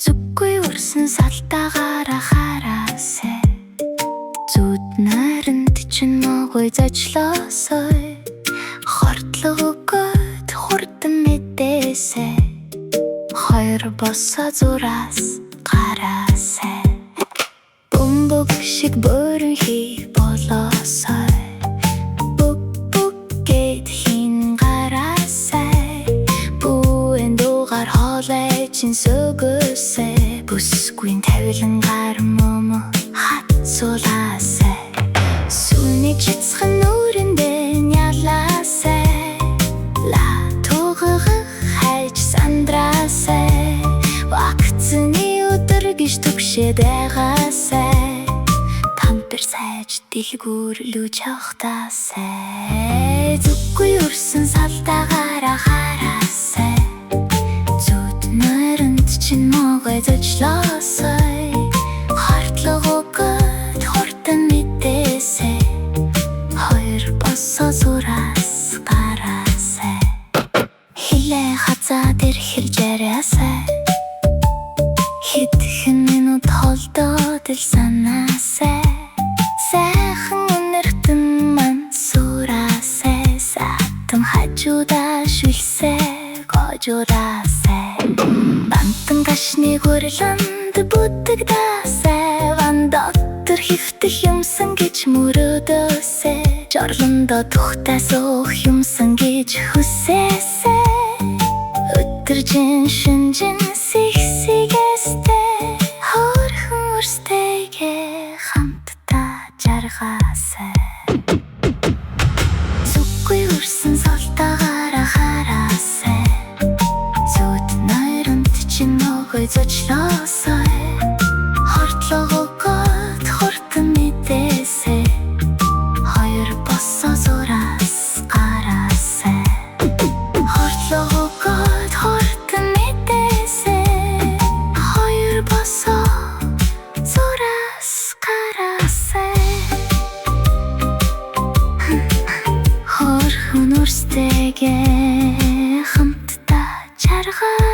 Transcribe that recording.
Зүггүй үрсэн салтаагаараа хараасай. Зүуд найранд чинь могой зочлоосой. Хортлого өгөөд хурдан мэдээсэй. Хоёр босоо зураас гараасай. Бөмбөг шиг бөөрөнхий болоосой. Бүг гээд хин гараасай. Бүэн дуугаар хоолой чин сөгөөсэй. Бүсгүйн тавилан гар момо хатсуулаасай. Сүний жицхэн нүрэндээ нялаасай. Латуугах хайж сандраасай. Вакцины өдөр гэж түгшээд байгаасай. Тампер сайж дэлгүүрлүүж явахтаасай. Зүггүй үрсэн салтаагаараа хараасай. Зүуд найранд чинь могой зочлоосой. Хортлого өгөөд хурдан мэдээсэй. Хоёр босоо зураас гараасай. Хилээ хазаа дээр хэрж яриасай. Хэдхэн минут холдоод ил санаасай. Сайхан өнөртөн ман сураасай. Саатан хажуудаа шүлсэй гожураасай. Бантан гашны гурланд бүтэгдаасай. Ван доктор хөвтөх юмсан гэж мөрөөдөөсэй. Жорлондоо тухтай суух юмсан гэж хүсээсэй. Өдөржин шүнжин сигсигээстэй. Хөөрхөн өрстэйгээ хамтдаа жаргаасай. Зүггүй үрсэн салтаагаараа хараасай. Зүуд найранд чинь могой зочлоосой. Хортлого өгөөд хурдан мэдээсэй. Хоёр босоо зураас гараасай. Хортлого өгөөд хурдан мэдээсэй. Хоёр босоо зураас гараасай. Хөөрхөн өрстэйгээ хамтдаа жаргаа.